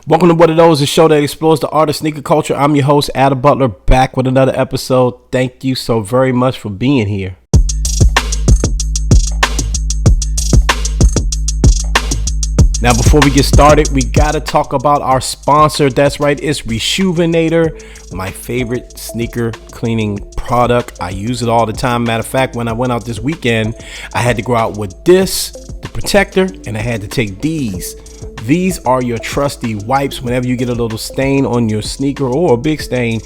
Welcome to What It Knows, a show that explores the art of sneaker culture. I'm your host, Adam Butler, back with another episode. Thank you so very much for being here. Now, before we get started, we got to talk about our sponsor. That's right, it's Reshoevn8r, my favorite sneaker cleaning product. I use it all the time. Matter of fact, when I went out this weekend, I had to go out with this, the protector, and I had to take these. These are your trusty wipes. Whenever you get a little stain on your sneaker or a big stain,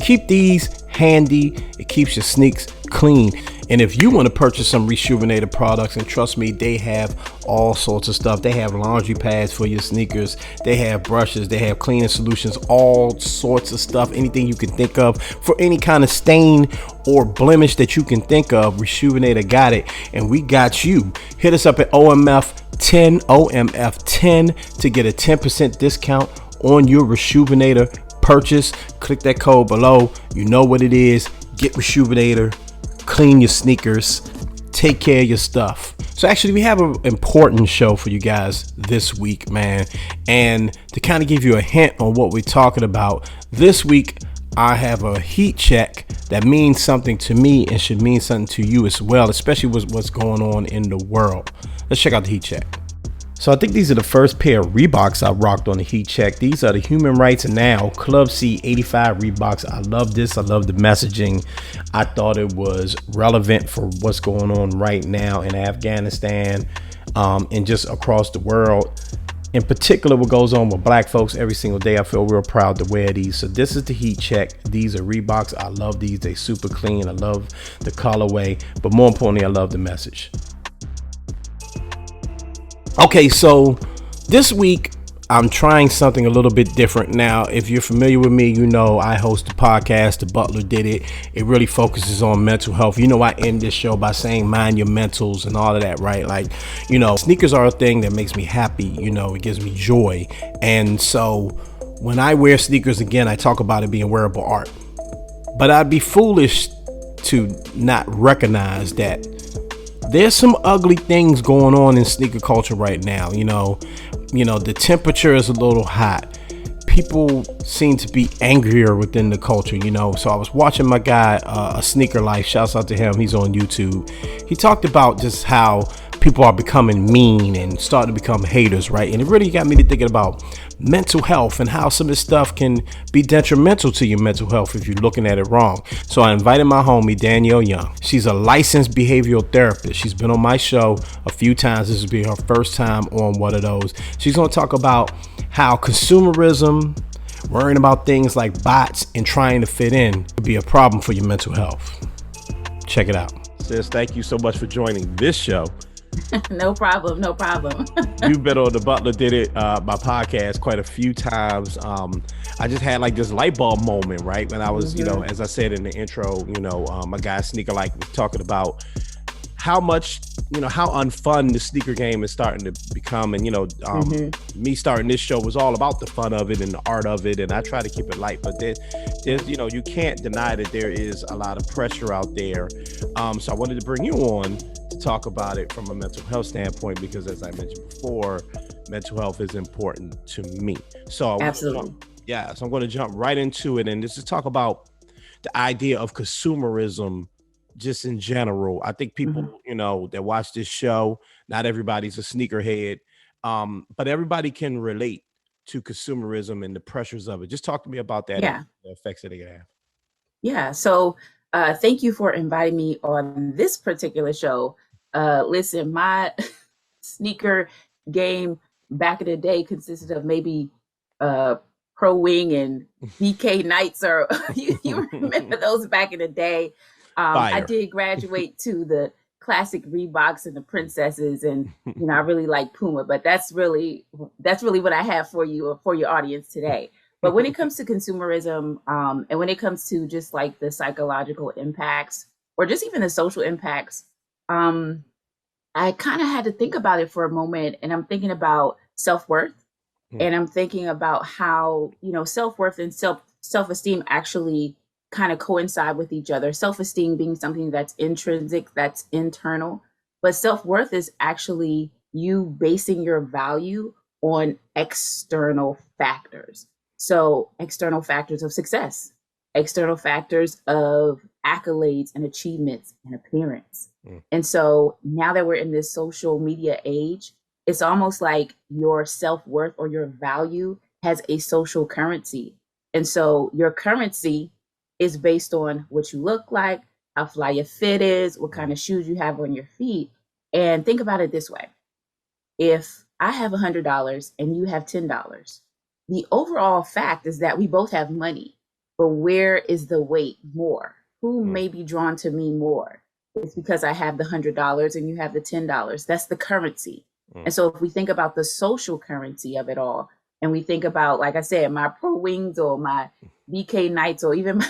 keep these handy. It keeps your sneaks clean. And if you want to purchase some Reshoevn8r products, and trust me, they have all sorts of stuff. They have laundry pads for your sneakers. They have brushes. They have cleaning solutions, all sorts of stuff. Anything you can think of for any kind of stain or blemish that you can think of, Reshoevn8r got it. And we got you. Hit us up at OMF10 to get a 10% discount on your Reshoevn8r purchase. Click that code below. You know what it is. Get Reshoevn8r. Clean your sneakers, take care of your stuff. So actually, we have an important show for you guys this week, man. And to kind of give you a hint on what we're talking about, this week I have a heat check that means something to me and should mean something to you as well, especially with what's going on in the world. Let's check out the heat check. So I think these are the first pair of Reeboks I rocked on the heat check. These are the Human Rights Now Club C 85 Reeboks. I love this. I love the messaging. I thought it was relevant for what's going on right now in Afghanistan and just across the world. In particular, what goes on with black folks every single day. I feel real proud to wear these. So this is the heat check. These are Reeboks. I love these. They super clean. I love the colorway, but more importantly, I love the message. Okay, so this week I'm trying something a little bit different. Now, if you're familiar with me, you know I host a podcast, The Butler Did It. It really focuses on mental health. You know, I end this show by saying mind your mentals and all of that, right? Like, you know, sneakers are a thing that makes me happy. You know, it gives me joy. And so when I wear sneakers again, I talk about it being wearable art. But I'd be foolish to not recognize that there's some ugly things going on in sneaker culture right now. You know, the temperature is a little hot. People seem to be angrier within the culture, you know. So I was watching my guy, A Sneaker Life. Shouts out to him. He's on YouTube. He talked about just how people are becoming mean and starting to become haters, right? And it really got me to thinking about mental health and how some of this stuff can be detrimental to your mental health if you're looking at it wrong. So I invited my homie, Danielle Young. She's a licensed behavioral therapist. She's been on my show a few times. This will be her first time on One of Those. She's going to talk about how consumerism, worrying about things like bots and trying to fit in could be a problem for your mental health. Check it out. Sis, thank you so much for joining this show. No problem. You've been on The Butler Did It, my podcast, quite a few times. I just had like this light bulb moment, right? When I was, you know, as I said in the intro, you know, my guy Sneaker Like was talking about how much, you know, how unfun the sneaker game is starting to become. And, you know, me starting this show was all about the fun of it and the art of it. And I try to keep it light, but there's, you know, you can't deny that there is a lot of pressure out there. So I wanted to bring you on to talk about it from a mental health standpoint, because as I mentioned before, mental health is important to me. So absolutely. So I'm going to jump right into it. And this is talk about the idea of consumerism just in general. I think people, you know, that watch this show, not everybody's a sneakerhead, but everybody can relate to consumerism and the pressures of it. Just talk to me about that. Yeah. And the effects that it can have. Yeah. So thank you for inviting me on this particular show. Listen, my sneaker game back in the day consisted of maybe Pro Wing and BK Nights, or you remember those back in the day. I did graduate to the classic Reeboks and the princesses, and you know, I really like Puma, but that's really what I have for you or for your audience today. But when it comes to consumerism, and when it comes to just like the psychological impacts or just even the social impacts, I kind of had to think about it for a moment, and I'm thinking about self-worth, and I'm thinking about how, you know, self-worth and self-esteem actually kind of coincide with each other. Self-esteem being something that's intrinsic, that's internal, but self-worth is actually you basing your value on external factors. So, external factors of success, external factors of accolades and achievements and appearance. And so now that we're in this social media age, it's almost like your self-worth or your value has a social currency. And so your currency is based on what you look like, how fly your fit is, what kind of shoes you have on your feet. And think about it this way. If I have $100 and you have $10, the overall fact is that we both have money, but where is the weight more? Who may be drawn to me more? It's because I have the $100 and you have the $10. That's the currency. And so if we think about the social currency of it all, and we think about, like I said, my Pro Wings or my BK Knights or even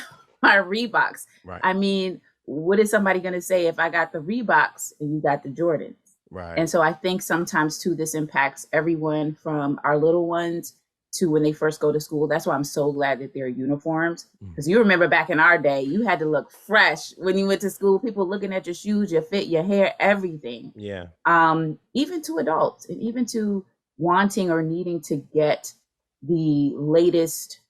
my Reeboks, Right. I mean, what is somebody going to say if I got the Reeboks and you got the Jordans? Right. And so I think sometimes too, this impacts everyone from our little ones to when they first go to school. That's why I'm so glad that there are uniforms. Because you remember back in our day, you had to look fresh when you went to school. People looking at your shoes, your fit, your hair, everything. Yeah. Even to adults and even to wanting or needing to get the latest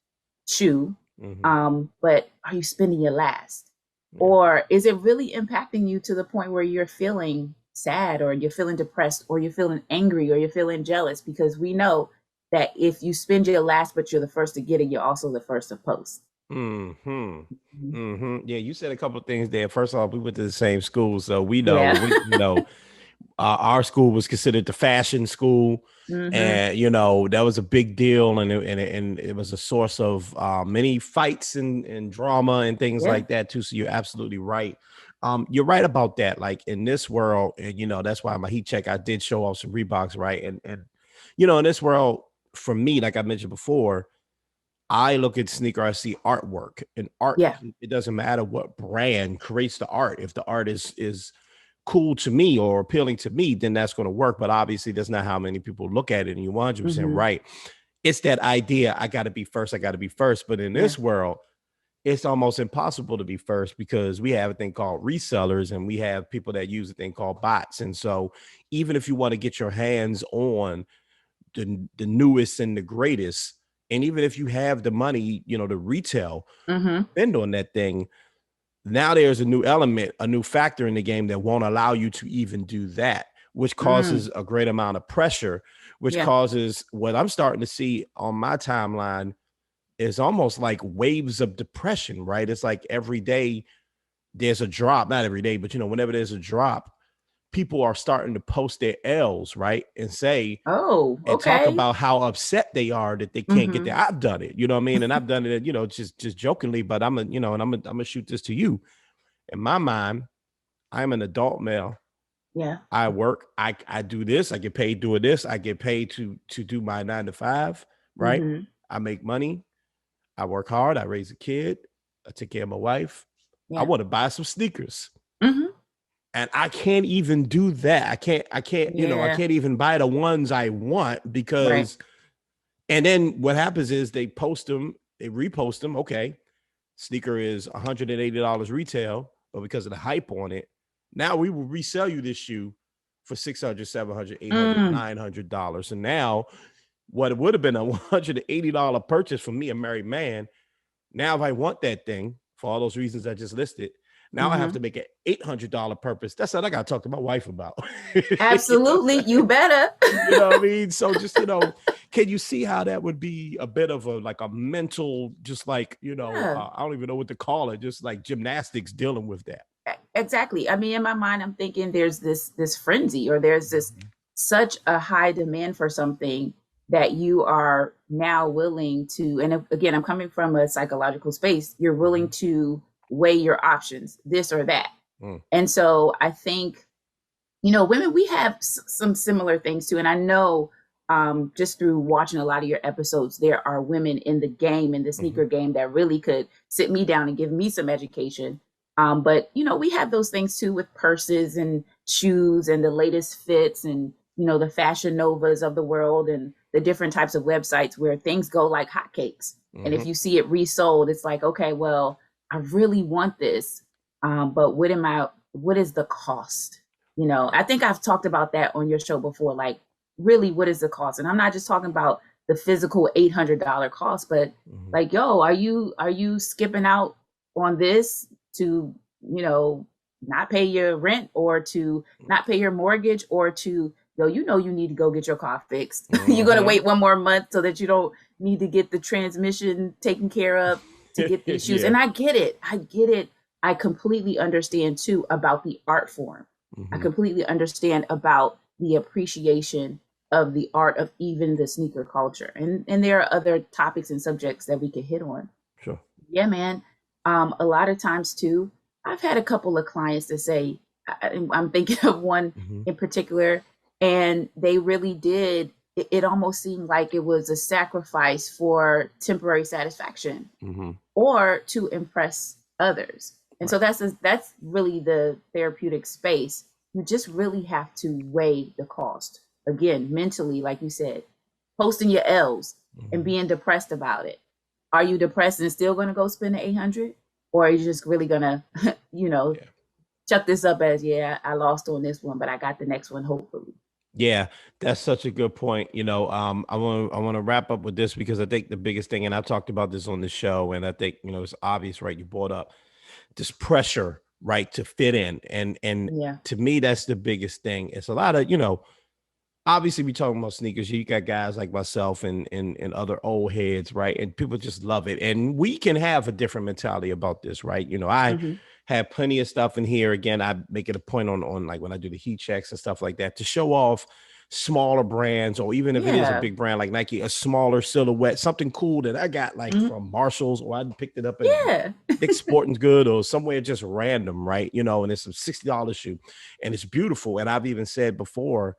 shoe. But are you spending your last? Or is it really impacting you to the point where you're feeling sad or you're feeling depressed or you're feeling angry or you're feeling jealous? Because we know that if you spend your last, but you're the first to get it, you're also the first to post. Yeah, you said a couple of things there. First off, we went to the same school, so we know, Yeah. our school was considered the fashion school, and that was a big deal, and it was a source of many fights and drama and things like that too. So you're absolutely right. You're right about that. Like in this world, and that's why my heat check, I did show off some Reeboks, right? And in this world, for me, like I mentioned before, I look at sneaker, I see artwork, and art. Yeah. It doesn't matter what brand creates the art. If the art is cool to me or appealing to me, then that's going to work. But obviously, that's not how many people look at it. And you're 100% right. It's that idea. I got to be first. I got to be first. But in this world, it's almost impossible to be first because we have a thing called resellers and we have people that use a thing called bots. And so even if you want to get your hands on the newest and the greatest, and even if you have the money, to retail, spend on that thing, now there's a new element, a new factor in the game that won't allow you to even do that, which causes a great amount of pressure, which causes what I'm starting to see on my timeline is almost like waves of depression, right? It's like every day there's a drop, not every day, but whenever there's a drop, people are starting to post their L's, right? And say, and talk about how upset they are that they can't get there. I've done it, you know what I mean? And I've done it, just jokingly, but I'm gonna shoot this to you. In my mind, I'm an adult male. Yeah. I work, I do this, I get paid doing this, I get paid to do my 9 to 5, right? I make money, I work hard, I raise a kid, I take care of my wife. I want to buy some sneakers. And I can't even do that. I can't, I can't even buy the ones I want because, and then what happens is they post them, they repost them. Okay. Sneaker is $180 retail, but because of the hype on it, now we will resell you this shoe for $600, $700, $800, $900. And now what it would have been a $180 purchase for me, a married man. Now, if I want that thing for all those reasons I just listed, now I have to make an $800 purpose. That's what I got to talk to my wife about. Absolutely. You better. You know what I mean? So just, can you see how that would be a bit of a mental, just like, I don't even know what to call it. Just like gymnastics dealing with that. Exactly. I mean, in my mind, I'm thinking there's this frenzy or there's this such a high demand for something that you are now willing to, and again, I'm coming from a psychological space, you're willing to weigh your options, this or that. And so I think, women, we have some similar things too. And I know just through watching a lot of your episodes, there are women in the game, in the sneaker game that really could sit me down and give me some education. But, we have those things too with purses and shoes and the latest fits and, the Fashion Novas of the world and the different types of websites where things go like hotcakes. And if you see it resold, it's like, okay, well, I really want this. But what is the cost? I think I've talked about that on your show before. Like, really what is the cost? And I'm not just talking about the physical $800 cost, but like, yo, are you skipping out on this to, not pay your rent or to not pay your mortgage or to, you need to go get your car fixed. You're going to wait one more month so that you don't need to get the transmission taken care of to get these shoes. And I get it. I completely understand too about the art form. I completely understand about the appreciation of the art of even the sneaker culture. And there are other topics and subjects that we could hit on. Sure. Yeah, man. A lot of times too, I've had a couple of clients that say, I'm thinking of one in particular, and they really did. It almost seemed like it was a sacrifice for temporary satisfaction or to impress others. And so that's really the therapeutic space. You just really have to weigh the cost. Again, mentally, like you said, posting your L's and being depressed about it. Are you depressed and still going to go spend the 800? Or are you just really going to, chuck this up as, I lost on this one, but I got the next one, hopefully. Yeah, that's such a good point. I want to wrap up with this because I think the biggest thing, and I talked about this on the show, and I think, it's obvious, right? You brought up this pressure, right, to fit in. And to me, that's the biggest thing. It's a lot of, obviously we talking about sneakers. You got guys like myself and other old heads, right? And people just love it. And we can have a different mentality about this, right? I have plenty of stuff in here. Again, I make it a point on like when I do the heat checks and stuff like that to show off smaller brands, or even if it is a big brand like Nike, a smaller silhouette, something cool that I got like from Marshalls, or I picked it up at Dick's Sporting Good or somewhere just random, right? And it's a $60 shoe and it's beautiful. And I've even said before,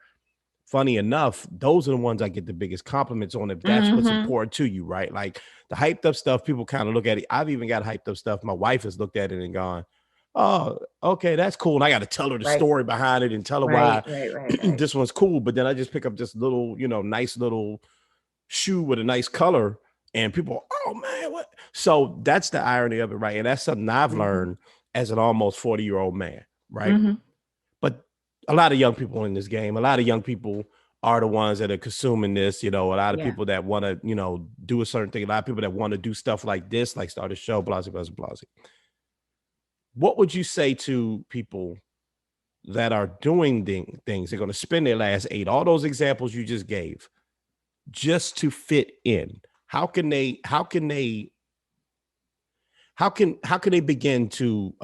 funny enough, those are the ones I get the biggest compliments on, if that's what's important to you, right? Like the hyped up stuff, people kind of look at it. I've even got hyped up stuff. My wife has looked at it and gone, oh, okay, that's cool. And I got to tell her the story behind it and tell her why this one's cool. But then I just pick up this little, nice little shoe with a nice color, and people, oh man, what? So that's the irony of it, right? And that's something I've learned as an almost 40-year-old man, right? But a lot of young people in this game, a lot of young people are the ones that are consuming this, a lot of people that want to, do a certain thing, a lot of people that want to do stuff like this, like start a show, blah, blah, blah, blah. What would you say to people that are doing things? They're going to spend their last 8, all those examples you just gave, just to fit in. How can they begin to,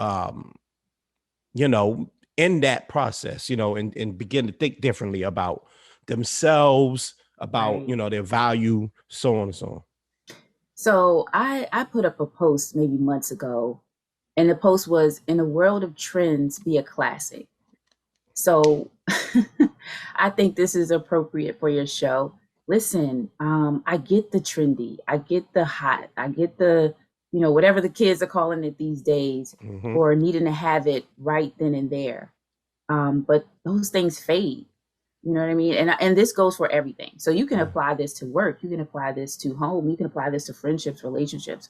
end that process, and begin to think differently about themselves, about, their value, so on and so on. So I put up a post maybe months ago, and the post was, in a world of trends, be a classic. So I think this is appropriate for your show. Listen, I get the trendy, I get the hot, I get the, whatever the kids are calling it these days, or needing to have it right then and there. But those things fade. You know what I mean? And this goes for everything. So you can apply this to work. You can apply this to home. You can apply this to friendships, relationships.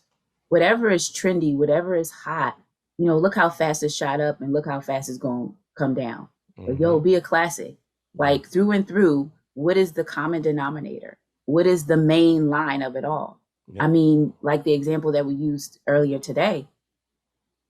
Whatever is trendy, whatever is hot, look how fast it shot up and look how fast it's going to come down. But be a classic. Like through and through, what is the common denominator? What is the main line of it all? I mean, like the example that we used earlier today.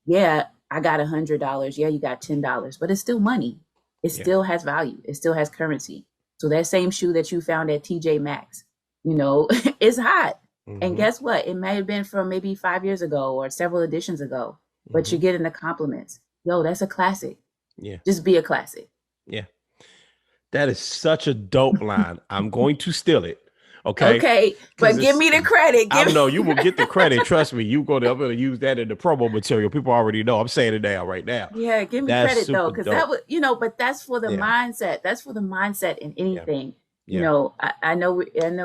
Yeah, I got $100. Yeah, you got $10, but it's still money. It still has value. It still has currency. So that same shoe that you found at TJ Maxx, it's hot. And guess what? It may have been from maybe 5 years ago or several editions ago, but you're getting the compliments. Yo, that's a classic. Yeah. Just be a classic. Yeah. That is such a dope line. I'm going to steal it. Okay. Okay. But give me the credit. I know you will get the credit. Trust me. I'm going to use that in the promo material. People already know. I'm saying it now, right now. Yeah. Give me credit though. Cause that would, but that's for the mindset. That's for the mindset in anything. I know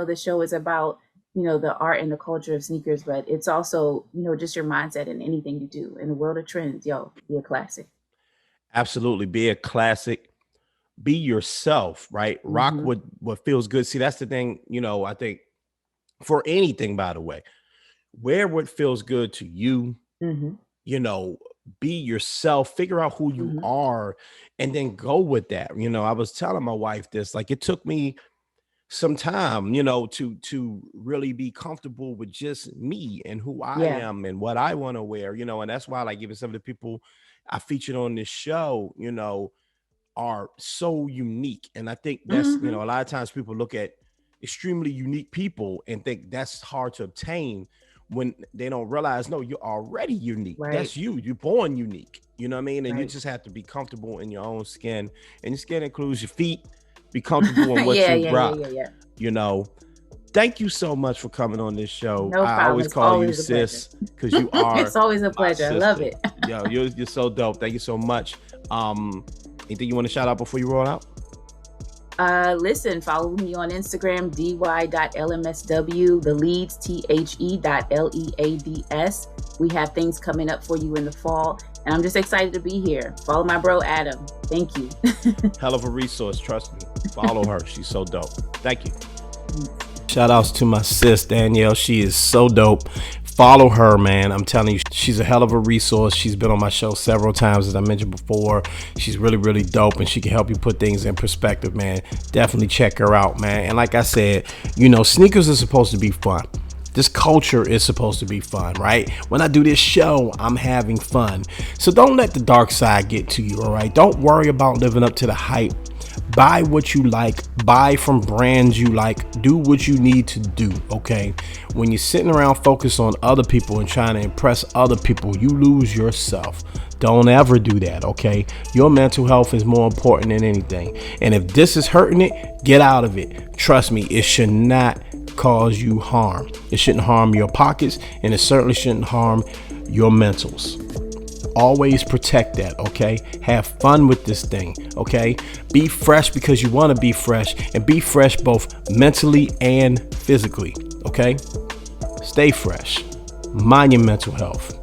the show is about, the art and the culture of sneakers, but it's also, just your mindset in anything you do in the world of trends. Yo, be a classic. Absolutely. Be a classic. Be yourself, right? Rock what feels good. See, that's the thing, I think for anything, by the way, wear what feels good to you, be yourself, figure out who you are, and then go with that. I was telling my wife this, like it took me some time, to really be comfortable with just me and who I Yeah. am and what I want to wear, and that's why, like, even some of the people I featured on this show, are so unique. And I think that's, Hmm. a lot of times people look at extremely unique people and think that's hard to obtain when they don't realize, no, you're already unique. Right. That's you. You're born unique. You know what I mean? And you Right. just have to be comfortable in your own skin. And your skin includes your feet. Be comfortable in what Yeah, you yeah, yeah, rock. yeah, yeah. You know, thank you so much for coming on this show. No I problem. always It's call you always a pleasure. sis because you are It's always a my pleasure. I love sister. it. Yo, you're so dope. Thank you so much. Anything you want to shout out before you roll out? Listen, follow me on Instagram, dy.lmsw, the leads, the.leads. We have things coming up for you in the fall, and I'm just excited to be here. Follow my bro, Adam. Thank you. Hell of a resource. Trust me. Follow her. She's so dope. Thank you. Shout outs to my sis, Danielle. She is so dope. Follow her, man. I'm telling you, she's a hell of a resource. She's been on my show several times, as I mentioned before. She's really, really dope, and she can help you put things in perspective, man. Definitely check her out, man. And like I said, sneakers are supposed to be fun. This culture is supposed to be fun, right? When I do this show, I'm having fun. So don't let the dark side get to you, all right? Don't worry about living up to the hype. Buy what you like, buy from brands you like, do what you need to do, okay? When you're sitting around focused on other people and trying to impress other people, you lose yourself. Don't ever do that, okay? Your mental health is more important than anything. And if this is hurting it, get out of it. Trust me, it should not cause you harm. It shouldn't harm your pockets, and it certainly shouldn't harm your mentals. Always protect that, okay? Have fun with this thing, okay? Be fresh because you want to be fresh, and be fresh both mentally and physically, okay? Stay fresh. Mind your mental health.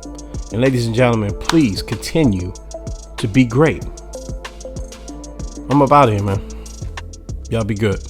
And ladies and gentlemen, please continue to be great. I'm up out of here, man. Y'all be good.